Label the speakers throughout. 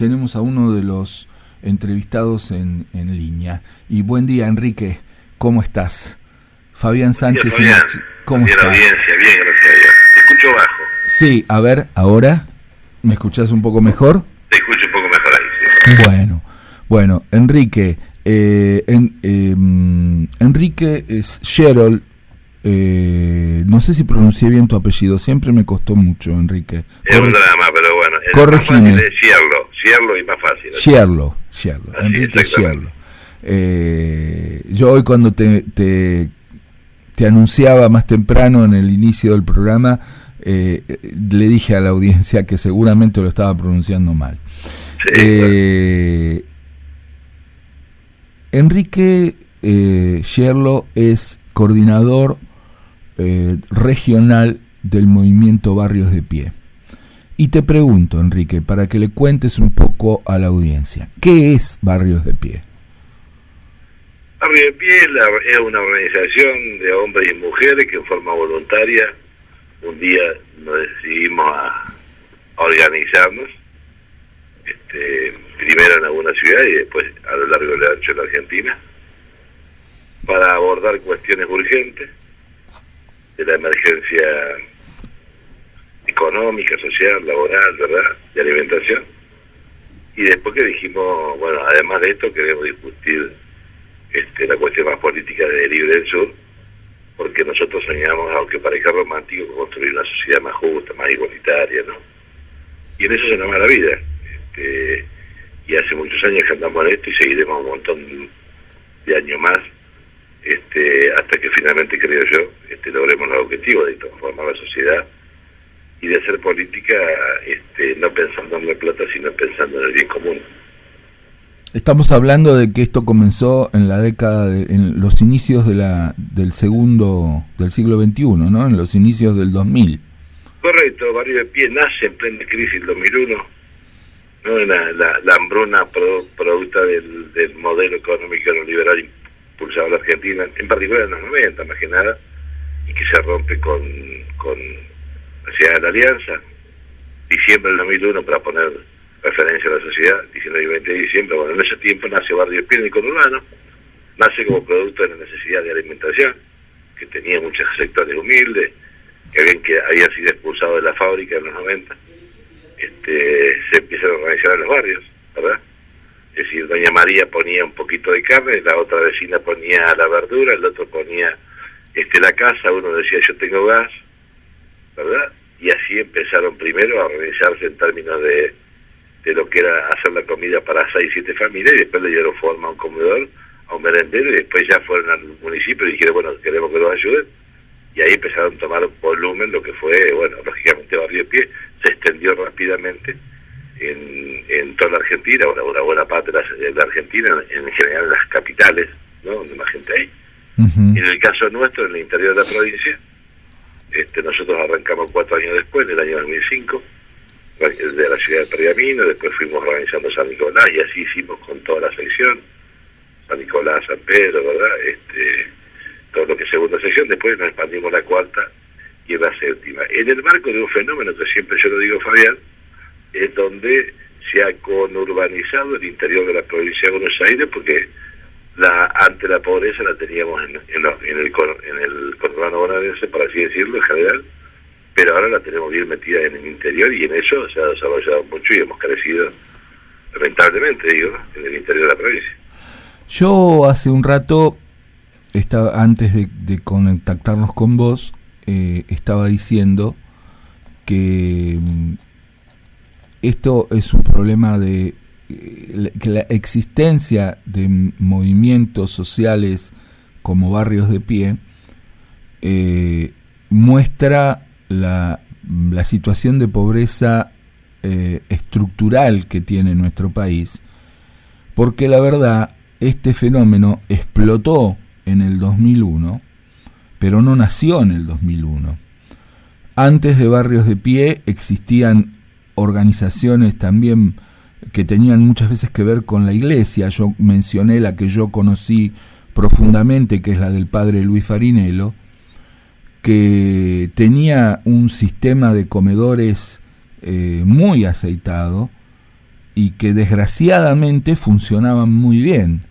Speaker 1: tenemos a uno de los entrevistados en línea. Y buen día, Enrique, ¿cómo estás? Fabián Sánchez.
Speaker 2: Buen día, Fabián.
Speaker 1: ¿Cómo estás?
Speaker 2: Audiencia, bien, gracias a Dios. Te escucho bajo.
Speaker 1: Sí, a ver, ahora, ¿me escuchás un poco mejor?
Speaker 2: Te escucho un poco mejor ahí, sí.
Speaker 1: Bueno, Enrique, Enrique es Sherol, no sé si pronuncié bien tu apellido, siempre me costó mucho, Enrique.
Speaker 2: Es un drama, pero bueno, es
Speaker 1: corregime.
Speaker 2: más fácil Sherlo y más fácil.
Speaker 1: Sherlo, Enrique Sherlo. Yo hoy cuando te anunciaba más temprano en el inicio del programa, le dije a la audiencia que seguramente lo estaba pronunciando mal.
Speaker 2: Sí,
Speaker 1: Enrique Sherlo es coordinador regional del movimiento Barrios de Pie. Y te pregunto, Enrique, para que le cuentes un poco a la audiencia, ¿qué es Barrios de Pie?
Speaker 2: Barrios de Pie es una organización de hombres y mujeres que en forma voluntaria un día nos decidimos a organizarnos, primero en alguna ciudad y después a lo largo y ancho de la Argentina, para abordar cuestiones urgentes de la emergencia económica, social, laboral, ¿verdad?, de alimentación. Y después que dijimos, bueno, además de esto queremos discutir la cuestión más política de Libre del Sur, porque nosotros soñamos, aunque parezca romántico, construir una sociedad más justa, más igualitaria, ¿no? Y en eso se nos va la vida. Y hace muchos años que andamos en esto y seguiremos un montón de años más, hasta que finalmente, creo yo, logremos los objetivos de transformar la sociedad y de hacer política no pensando en la plata, sino pensando en el bien común.
Speaker 1: Estamos hablando de que esto comenzó en la década, en los inicios del siglo XXI, ¿no? En los inicios del 2000.
Speaker 2: Correcto, Barrio de Pie nace en plena crisis del 2001, ¿no? La hambruna producto del modelo económico neoliberal impulsado en la Argentina, en particular en los 90 más que nada, y que se rompe con la Ciudad de la Alianza, diciembre del 2001, para poner referencia a la sociedad, 19 y 20 de diciembre. Bueno, en ese tiempo nace Barrio de Pie en el conurbano, nace como producto de la necesidad de alimentación, que tenía muchos sectores humildes, que habían sido expulsados de la fábrica en los 90. Se empiezan a organizar en los barrios, ¿verdad? Es decir, doña María ponía un poquito de carne, la otra vecina ponía la verdura, el otro ponía la casa, uno decía yo tengo gas, ¿verdad? Y así empezaron primero a organizarse en términos de lo que era hacer la comida para 6, 7 familias, y después le dieron forma a un comedor, a un merendero, y después ya fueron al municipio y dijeron, bueno, queremos que nos ayuden, y ahí empezaron a tomar volumen lo que fue, bueno, lógicamente Barrio de Pie se extendió rápidamente en toda la Argentina, una buena parte de la Argentina, en general en las capitales, ¿no?, donde más gente hay.
Speaker 1: Uh-huh.
Speaker 2: Y en el caso nuestro, en el interior de la provincia, nosotros arrancamos 4 años después, en el año 2005, de la ciudad de Pergamino, después fuimos organizando San Nicolás, y así hicimos con toda la sección, San Nicolás, San Pedro, ¿verdad?, todo lo que es segunda sección. Después nos expandimos la cuarta y en la séptima, en el marco de un fenómeno que siempre yo lo digo, Fabián, es donde se ha conurbanizado el interior de la provincia de Buenos Aires, porque ante la pobreza la teníamos en el conurbano bonaerense, por así decirlo, en general, pero ahora la tenemos bien metida en el interior, y en eso se ha desarrollado mucho y hemos crecido lamentablemente, digo, en el interior de la provincia.
Speaker 1: Yo hace un rato, antes de contactarnos con vos, estaba diciendo que esto es un problema de que la existencia de movimientos sociales como Barrios de Pie muestra la situación de pobreza estructural que tiene nuestro país, porque la verdad este fenómeno explotó en el 2001, pero no nació en el 2001. Antes de Barrios de Pie existían organizaciones también que tenían muchas veces que ver con la iglesia. Yo mencioné la que yo conocí profundamente, que es la del padre Luis Farinello, que tenía un sistema de comedores muy aceitado, y que desgraciadamente funcionaban muy bien,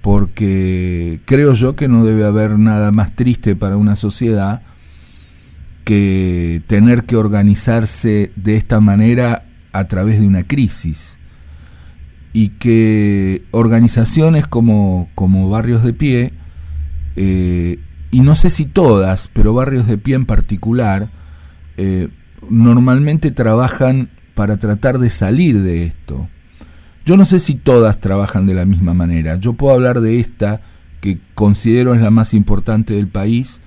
Speaker 1: porque creo yo que no debe haber nada más triste para una sociedad que tener que organizarse de esta manera a través de una crisis, y que organizaciones como Barrios de Pie, y no sé si todas, pero Barrios de Pie en particular, normalmente trabajan para tratar de salir de esto. Yo no sé si todas trabajan de la misma manera. Yo puedo hablar de esta, que considero es la más importante del país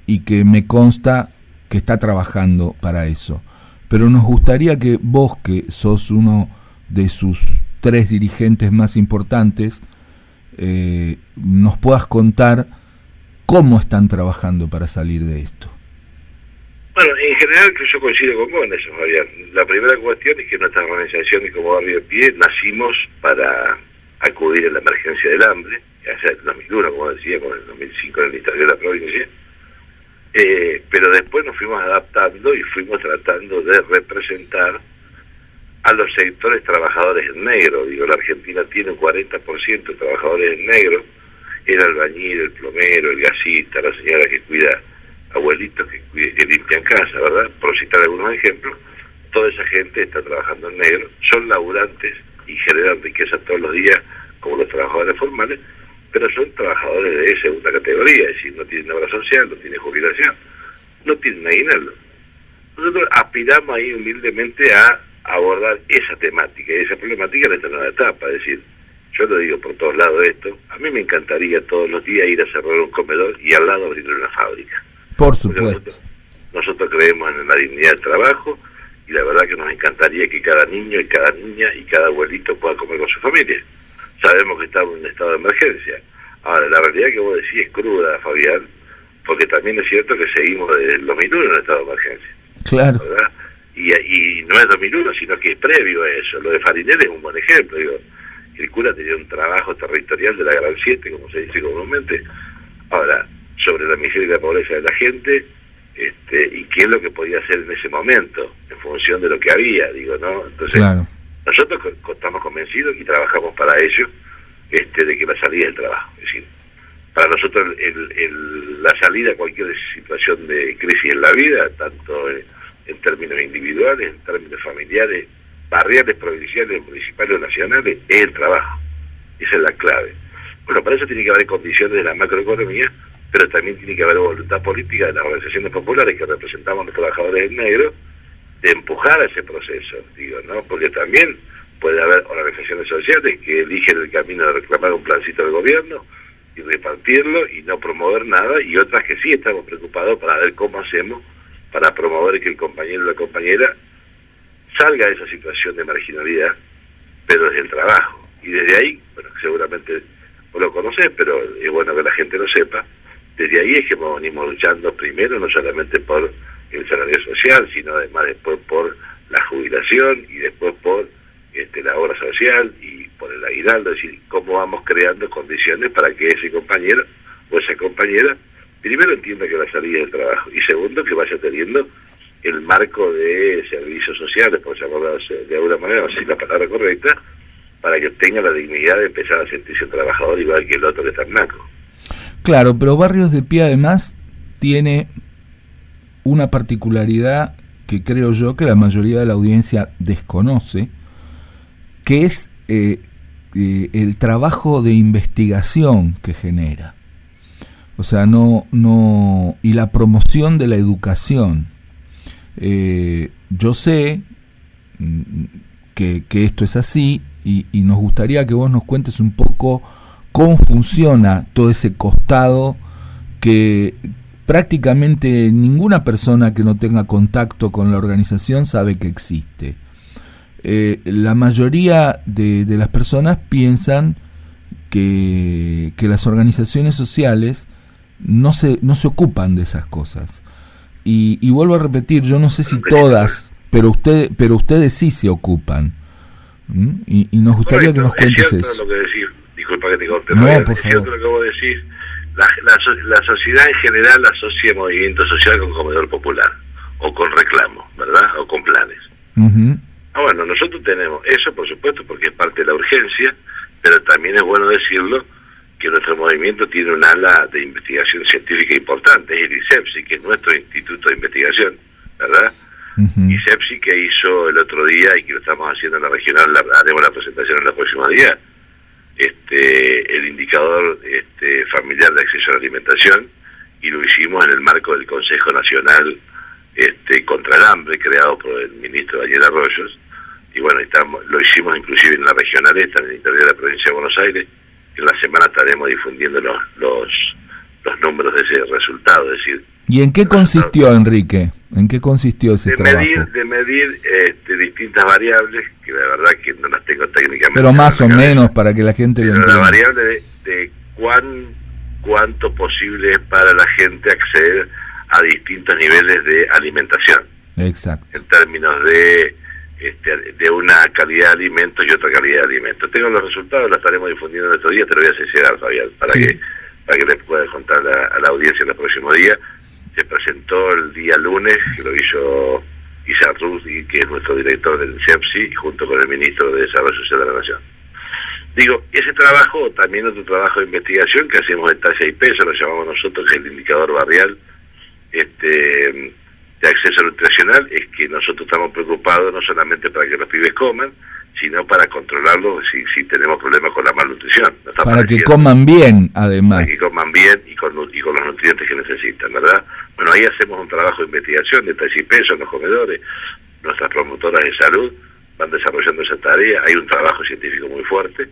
Speaker 1: y que me consta que está trabajando para eso. Pero nos gustaría que vos, que sos uno de sus 3 dirigentes más importantes, nos puedas contar cómo están trabajando para salir de esto.
Speaker 2: Bueno, en general yo coincido con vos en eso, Fabián. La primera cuestión es que nuestras organizaciones como Barrio de Pie nacimos para acudir a la emergencia del hambre, ya sea en el 2001, como decíamos, en el 2005 en el Ministerio de la Provincia, pero después nos fuimos adaptando y fuimos tratando de representar a los sectores trabajadores en negro. Digo, la Argentina tiene un 40% de trabajadores en negro, el albañil, el plomero, el gasista, la señora que cuida abuelitos que limpian casa, ¿verdad? Por citar algunos ejemplos, toda esa gente está trabajando en negro, son laburantes y generan riqueza todos los días como los trabajadores formales, pero son trabajadores de segunda categoría, es decir, no tienen obra social, no tienen jubilación, no tienen aguinaldo. Nosotros aspiramos ahí humildemente a abordar esa temática y esa problemática en esta nueva etapa, es decir, yo lo digo por todos lados esto, a mí me encantaría todos los días ir a cerrar un comedor y al lado abrir una fábrica.
Speaker 1: Por supuesto.
Speaker 2: Nosotros creemos en la dignidad del trabajo y la verdad que nos encantaría que cada niño y cada niña y cada abuelito pueda comer con su familia. Sabemos que estamos en un estado de emergencia. Ahora, la realidad que vos decís es cruda, Fabián, porque también es cierto que seguimos desde el 2001 en un estado de emergencia.
Speaker 1: Claro.
Speaker 2: ¿Verdad? Y no es 2001, sino que es previo a eso. Lo de Farinel es un buen ejemplo. Digo, el cura tenía un trabajo territorial de la Gran 7, como se dice comúnmente. Ahora, sobre la miseria y la pobreza de la gente, y qué es lo que podía hacer en ese momento, en función de lo que había, digo, ¿no? Entonces,
Speaker 1: claro,
Speaker 2: nosotros estamos convencidos y trabajamos para ello, de que la salida del trabajo. Es decir, para nosotros la salida a cualquier situación de crisis en la vida, tanto en términos individuales, en términos familiares, barriales, provinciales, municipales o nacionales, es el trabajo. Esa es la clave. Bueno, para eso tiene que haber condiciones de la macroeconomía, pero también tiene que haber voluntad política de las organizaciones populares que representamos a los trabajadores en negro, de empujar a ese proceso, digo, ¿no? Porque también puede haber organizaciones sociales que eligen el camino de reclamar un plancito del gobierno y repartirlo y no promover nada, y otras que sí estamos preocupados para ver cómo hacemos para promover que el compañero o la compañera salga de esa situación de marginalidad, pero desde el trabajo. Y desde ahí, bueno, seguramente vos lo conocés, pero es bueno que la gente lo sepa, desde ahí es que venimos luchando primero, no solamente por el salario social, sino además después por la jubilación y después por la obra social y por el aguinaldo, es decir, cómo vamos creando condiciones para que ese compañero o esa compañera primero entienda que la salida del trabajo y segundo que vaya teniendo el marco de servicios sociales, por llamarlo de alguna manera, no sé si la palabra correcta, para que tenga la dignidad de empezar a sentirse un trabajador igual que el otro que está en naco.
Speaker 1: Claro, pero Barrios de Pie además tiene una particularidad que creo yo que la mayoría de la audiencia desconoce, que es el trabajo de investigación que genera. O sea, y la promoción de la educación. Yo sé que esto es así y nos gustaría que vos nos cuentes un poco cómo funciona todo ese costado que prácticamente ninguna persona que no tenga contacto con la organización sabe que existe. La mayoría de las personas piensan que las organizaciones sociales no se ocupan de esas cosas. Y vuelvo a repetir, yo no sé si todas, pero ustedes sí se ocupan. Y nos gustaría que nos cuentes eso.
Speaker 2: Lo que decís, disculpa que te corte,
Speaker 1: no,
Speaker 2: por favor. Lo que vos decís, la sociedad en general asocia movimiento social con comedor popular, o con reclamos, ¿verdad? O con planes.
Speaker 1: Uh-huh.
Speaker 2: Bueno, nosotros tenemos eso, por supuesto, porque es parte de la urgencia, pero también es bueno decirlo que nuestro movimiento tiene un ala de investigación científica importante, es el ISEPSI, que es nuestro instituto de investigación, ¿verdad? ISEPSI, que hizo el otro día y que lo estamos haciendo en la regional, haremos la presentación en los próximos días, el indicador familiar de acceso a la alimentación, y lo hicimos en el marco del Consejo Nacional contra el Hambre, creado por el ministro Daniel Arroyos, y bueno, lo hicimos inclusive en la regional en el interior de la provincia de Buenos Aires. En la semana estaremos difundiendo los números de ese resultado, es decir...
Speaker 1: ¿Y en qué consistió, Enrique? ¿En qué consistió ese trabajo?
Speaker 2: De medir distintas variables, que la verdad que no las tengo técnicamente...
Speaker 1: Pero más o menos, para que la gente lo entienda.
Speaker 2: La variable de cuánto posible es para la gente acceder a distintos niveles de alimentación.
Speaker 1: Exacto.
Speaker 2: En términos de una calidad de alimentos y otra calidad de alimentos. Tengo los resultados, los estaremos difundiendo en estos días, te lo voy a hacer llegar, Fabián, para que les pueda contar a la audiencia en los próximos días. Se presentó el día lunes, que lo hizo Isaac Ruzzi, que es nuestro director del CEPSI, junto con el ministro de Desarrollo Social de la Nación. Digo, ese trabajo, también otro trabajo de investigación que hacemos en tasa y peso, lo llamamos nosotros, que es el indicador barrial, de acceso nutricional, es que nosotros estamos preocupados no solamente para que los pibes coman, sino para controlarlo si tenemos problemas con la malnutrición.
Speaker 1: Para que coman bien, además.
Speaker 2: Para que coman bien y con los nutrientes que necesitan, ¿verdad? Bueno, ahí hacemos un trabajo de investigación de talla y peso en los comedores. Nuestras promotoras de salud van desarrollando esa tarea. Hay un trabajo científico muy fuerte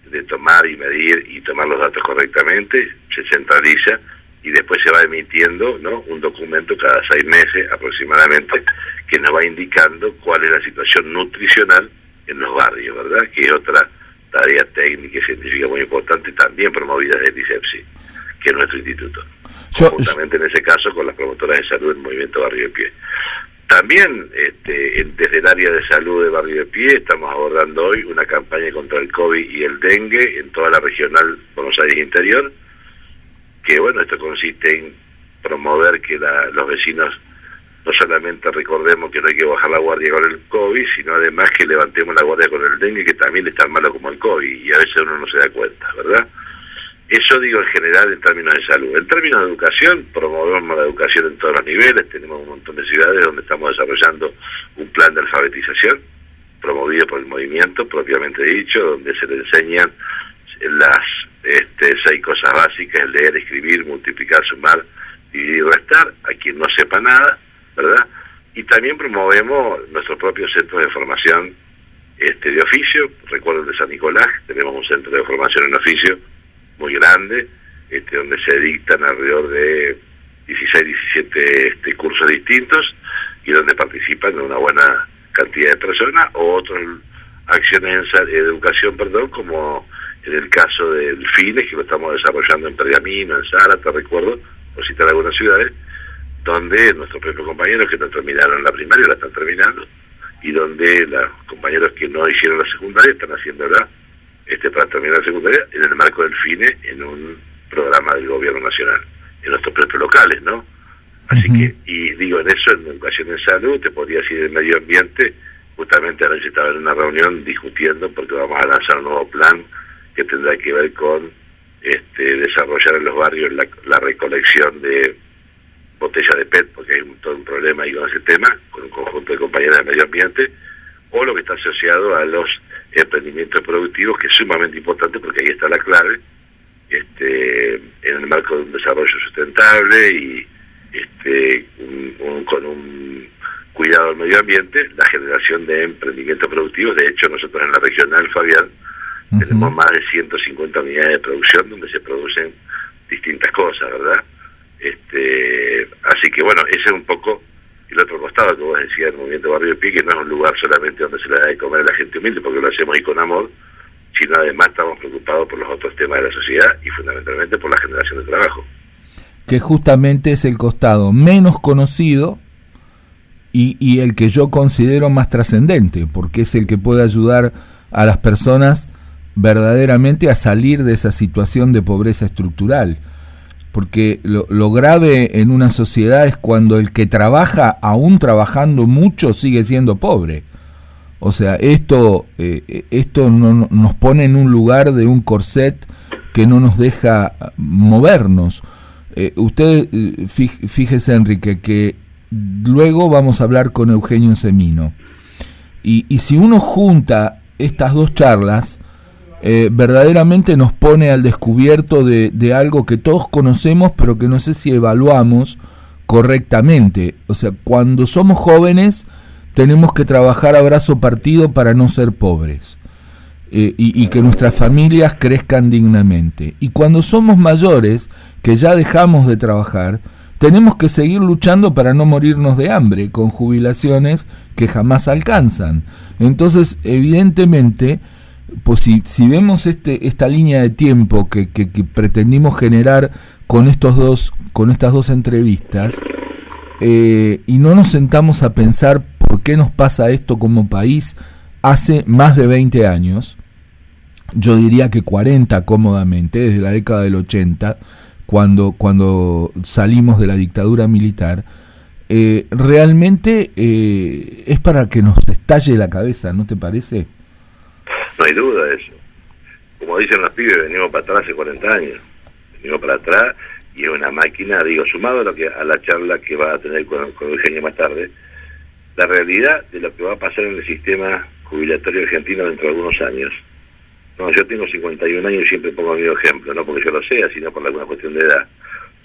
Speaker 2: de tomar y medir y tomar los datos correctamente. Se centraliza y después se va emitiendo, ¿no?, un documento cada 6 meses aproximadamente que nos va indicando cuál es la situación nutricional en los barrios, ¿verdad? Que es otra tarea técnica y científica muy importante, también promovida desde el ISEPSI, que es nuestro instituto. Justamente en ese caso con las promotoras de salud del Movimiento Barrio de Pie. También desde el área de salud de Barrio de Pie estamos abordando hoy una campaña contra el COVID y el dengue en toda la regional Buenos Aires Interior, que bueno, esto consiste en promover que los vecinos no solamente recordemos que no hay que bajar la guardia con el COVID, sino además que levantemos la guardia con el dengue, que también es tan malo como el COVID, y a veces uno no se da cuenta, ¿verdad? Eso digo en general en términos de salud. En términos de educación, promovemos la educación en todos los niveles, tenemos un montón de ciudades donde estamos desarrollando un plan de alfabetización, promovido por el movimiento, propiamente dicho, donde se le enseñan las 6 cosas básicas: leer, escribir, multiplicar, sumar, dividir y restar, a quien no sepa nada, ¿verdad? Y también promovemos nuestros propios centros de formación de oficio. Recuerdo el de San Nicolás, tenemos un centro de formación en oficio muy grande, donde se dictan alrededor de 16, 17 cursos distintos y donde participan una buena cantidad de personas, o otras acciones de educación, como en el caso del FINES, que lo estamos desarrollando en Pergamino, en Zárate, recuerdo, por citar algunas ciudades, donde nuestros propios compañeros que no terminaron la primaria la están terminando, y donde los compañeros que no hicieron la secundaria están haciéndola para terminar la secundaria en el marco del FINE, en un programa del gobierno nacional, en nuestros propios locales, ¿no? Así que, y digo, en eso, en educación en salud, te podría decir en medio ambiente, justamente anoche estaba en una reunión discutiendo, porque vamos a lanzar un nuevo plan que tendrá que ver con desarrollar en los barrios la recolección de botellas de PET, porque hay todo un problema ahí con ese tema, con un conjunto de compañeras de medio ambiente, o lo que está asociado a los emprendimientos productivos, que es sumamente importante porque ahí está la clave, en el marco de un desarrollo sustentable y con un cuidado del medio ambiente, la generación de emprendimientos productivos. De hecho, nosotros en la regional, Fabián, tenemos más de 150 unidades de producción donde se producen distintas cosas, ¿verdad? Así que bueno, ese es un poco el otro costado que vos decías del Movimiento Barrio de Pie, que no es un lugar solamente donde se le da de comer a la gente humilde, porque lo hacemos ahí con amor, sino además estamos preocupados por los otros temas de la sociedad y fundamentalmente por la generación de trabajo.
Speaker 1: Que justamente es el costado menos conocido y el que yo considero más trascendente, porque es el que puede ayudar a las personas verdaderamente a salir de esa situación de pobreza estructural. Porque lo grave en una sociedad es cuando el que trabaja, aún trabajando mucho, sigue siendo pobre. O sea, esto nos pone en un lugar de un corset que no nos deja movernos. Usted, fíjese, Enrique, que luego vamos a hablar con Eugenio Semino. Y si uno junta estas dos charlas, verdaderamente nos pone al descubierto de algo que todos conocemos, pero que no sé si evaluamos correctamente. O sea, cuando somos jóvenes tenemos que trabajar a brazo partido para no ser pobres, y que nuestras familias crezcan dignamente. Y cuando somos mayores, que ya dejamos de trabajar, tenemos que seguir luchando para no morirnos de hambre, con jubilaciones que jamás alcanzan. Entonces, evidentemente, pues si vemos esta línea de tiempo que pretendimos generar con estas dos entrevistas, y no nos sentamos a pensar por qué nos pasa esto como país hace más de 20 años, yo diría que 40 cómodamente, desde la década del 80, cuando salimos de la dictadura militar, realmente es para que nos estalle la cabeza, ¿no te parece?
Speaker 2: No hay duda de eso. Como dicen los pibes, venimos para atrás hace 40 años. Venimos para atrás y es una máquina, digo, sumado a la charla que va a tener con Eugenio más tarde, la realidad de lo que va a pasar en el sistema jubilatorio argentino dentro de algunos años. No, yo tengo 51 años y siempre pongo mi ejemplo, no porque yo lo sea, sino por alguna cuestión de edad.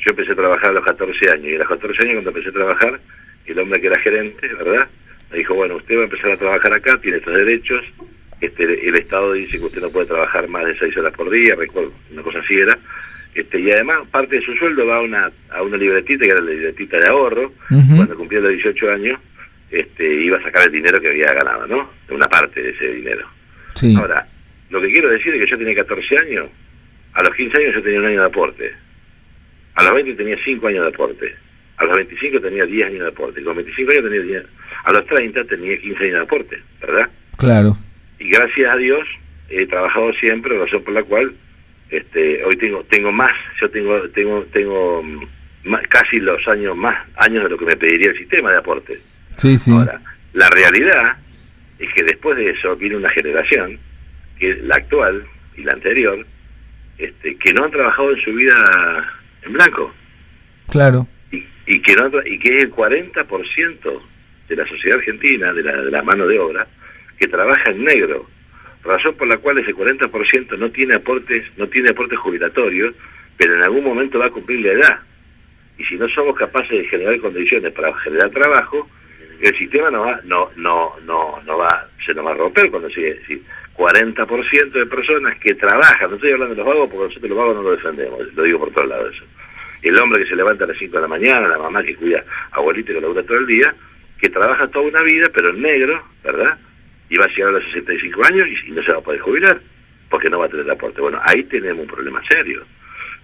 Speaker 2: Yo empecé a trabajar a los 14 años, y a los 14 años cuando empecé a trabajar, el hombre que era gerente, ¿verdad?, me dijo, bueno, usted va a empezar a trabajar acá, tiene estos derechos, el Estado dice que usted no puede trabajar más de 6 horas por día, recuerdo, una cosa así era, y además parte de su sueldo va a una libretita, que era la libretita de ahorro. Uh-huh. Cuando cumplía los 18 años, iba a sacar el dinero que había ganado, ¿no?, una parte de ese dinero.
Speaker 1: Sí.
Speaker 2: Ahora, lo que quiero decir es que yo tenía 14 años, a los 15 años yo tenía 1 año de aporte, a los 20 tenía 5 años de aporte, a los 25 tenía 10 años de aporte, con 25 años tenía 10, a los 30 tenía 15 años de aporte, ¿verdad?
Speaker 1: Claro.
Speaker 2: Y gracias a Dios he trabajado siempre, razón por la cual hoy tengo más, yo tengo más, casi los más años de lo que me pediría el sistema de aporte.
Speaker 1: Sí, sí.
Speaker 2: Ahora, la realidad es que después de eso viene una generación, que es la actual y la anterior, que no han trabajado en su vida en blanco.
Speaker 1: Claro.
Speaker 2: Y que es el 40% de la sociedad argentina, de la mano de obra, que trabaja en negro, razón por la cual ese 40% no tiene aportes jubilatorios, pero en algún momento va a cumplir la edad. Y si no somos capaces de generar condiciones para generar trabajo, el sistema se nos va a romper cuando sigue. 40% de personas que trabajan, no estoy hablando de los vagos porque nosotros los vagos no lo defendemos, lo digo por todos lados eso. El hombre que se levanta a las 5 de la mañana, la mamá que cuida a abuelita que lo dura todo el día, que trabaja toda una vida, pero en negro, ¿verdad?, y va a llegar a los 65 años y no se va a poder jubilar, porque no va a tener aporte. Bueno, ahí tenemos un problema serio.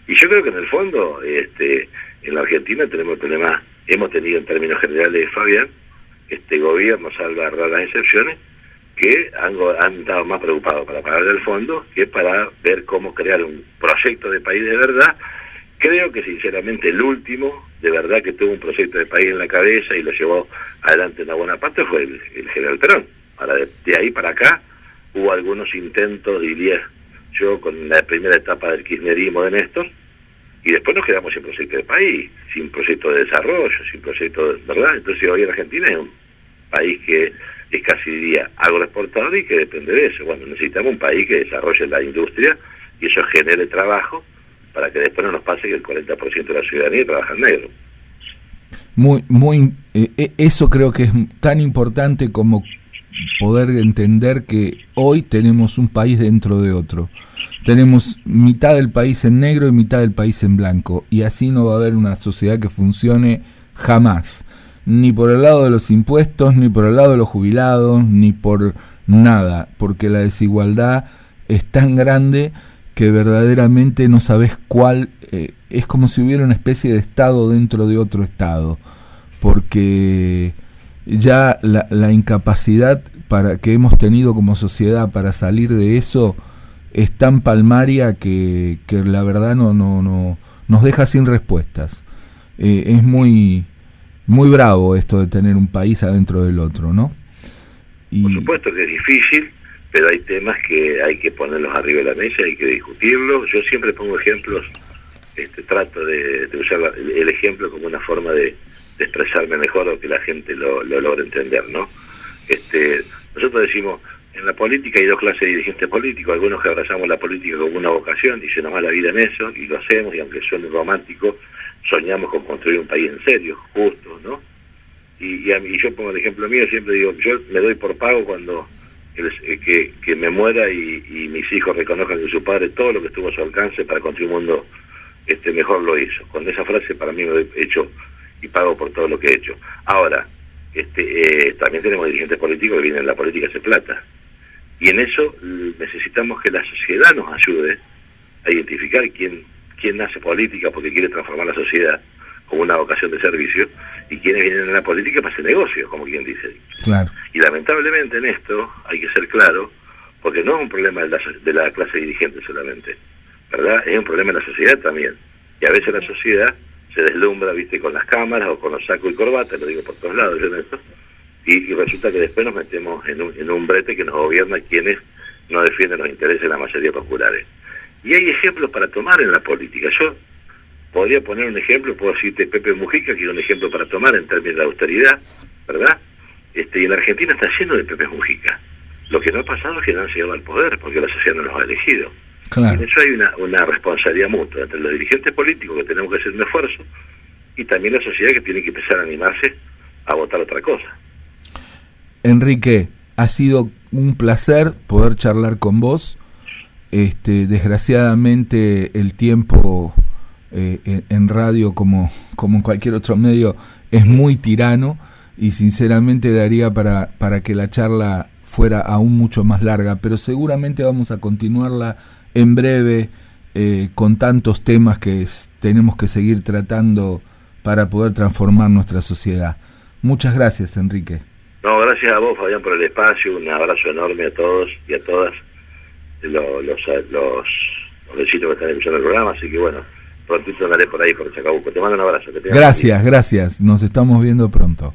Speaker 2: Y yo creo que en el fondo, en la Argentina tenemos el problema, hemos tenido en términos generales, Fabián, gobierno, salva raras excepciones, que han estado más preocupados para pagar el fondo que para ver cómo crear un proyecto de país de verdad. Creo que sinceramente el último, de verdad, que tuvo un proyecto de país en la cabeza y lo llevó adelante en una buena parte fue el general Perón. Ahora, de ahí para acá hubo algunos intentos, diría yo, con la primera etapa del kirchnerismo de Néstor, y después nos quedamos sin proyecto de país, sin proyecto de desarrollo, sin proyecto de verdad. Entonces hoy en Argentina es un país que es casi, diría, agroexportador y que depende de eso. Bueno, necesitamos un país que desarrolle la industria y eso genere trabajo para que después no nos pase que el 40% de la ciudadanía trabaja en negro.
Speaker 1: Eso creo que es tan importante como poder entender que hoy tenemos un país dentro de otro. Tenemos mitad del país en negro y mitad del país en blanco, y así no va a haber una sociedad que funcione jamás, ni por el lado de los impuestos, ni por el lado de los jubilados, ni por nada, porque la desigualdad es tan grande que verdaderamente no sabes cuál, es como si hubiera una especie de estado dentro de otro estado, porque ya la incapacidad que hemos tenido como sociedad para salir de eso es tan palmaria que la verdad no nos deja sin respuestas. Es muy bravo esto de tener un país adentro del otro, ¿no?
Speaker 2: Por supuesto que es difícil, pero hay temas que hay que ponerlos arriba de la mesa, hay que discutirlos. Yo siempre pongo ejemplos, trato de usar el ejemplo como una forma de expresarme mejor o que la gente lo logre entender, ¿no? Nosotros decimos, en la política hay dos clases de dirigentes políticos, algunos que abrazamos la política como una vocación y se nos va la vida en eso, y lo hacemos, y aunque suene romántico, soñamos con construir un país en serio, justo, ¿no? Y yo pongo el ejemplo mío, siempre digo, yo me doy por pago cuando que me muera y mis hijos reconozcan de su padre todo lo que estuvo a su alcance para construir un mundo mejor lo hizo. Con esa frase para mí me doy hecho y pago por todo lo que he hecho. Ahora, también tenemos dirigentes políticos que vienen en la política a hacer plata. Y en eso necesitamos que la sociedad nos ayude a identificar quién hace política porque quiere transformar la sociedad como una vocación de servicio y quienes vienen en la política para hacer negocios, como quien dice.
Speaker 1: Claro.
Speaker 2: Y lamentablemente en esto hay que ser claro, porque no es un problema de la clase dirigente solamente, ¿verdad? Es un problema de la sociedad también. Y a veces la sociedad se deslumbra, viste, con las cámaras o con los sacos y corbatas, lo digo por todos lados, yo en esto, y resulta que después nos metemos en un brete que nos gobierna quienes no defienden los intereses de la mayoría populares. Y hay ejemplos para tomar en la política. Yo podría poner un ejemplo, puedo decirte Pepe Mujica, que es un ejemplo para tomar en términos de austeridad, ¿verdad? Y en la Argentina está lleno de Pepe Mujica. Lo que no ha pasado es que no han llegado al poder, porque la sociedad no los ha elegido.
Speaker 1: Claro.
Speaker 2: Y en eso hay una responsabilidad mutua entre los dirigentes políticos, que tenemos que hacer un esfuerzo, y también la sociedad, que tiene que empezar a animarse a votar otra cosa.
Speaker 1: Enrique, ha sido un placer poder charlar con vos. Desgraciadamente el tiempo en radio, como en cualquier otro medio, es muy tirano, y sinceramente daría para que la charla fuera aún mucho más larga, pero seguramente vamos a continuarla en breve, con tantos temas que tenemos que seguir tratando para poder transformar nuestra sociedad. Muchas gracias, Enrique.
Speaker 2: No, gracias a vos, Fabián, por el espacio. Un abrazo enorme a todos y a todas los vecinos que están escuchando el programa. Así que bueno, prontito andaré por ahí por Chacabuco. Te mando un abrazo.
Speaker 1: Gracias. Nos estamos viendo pronto.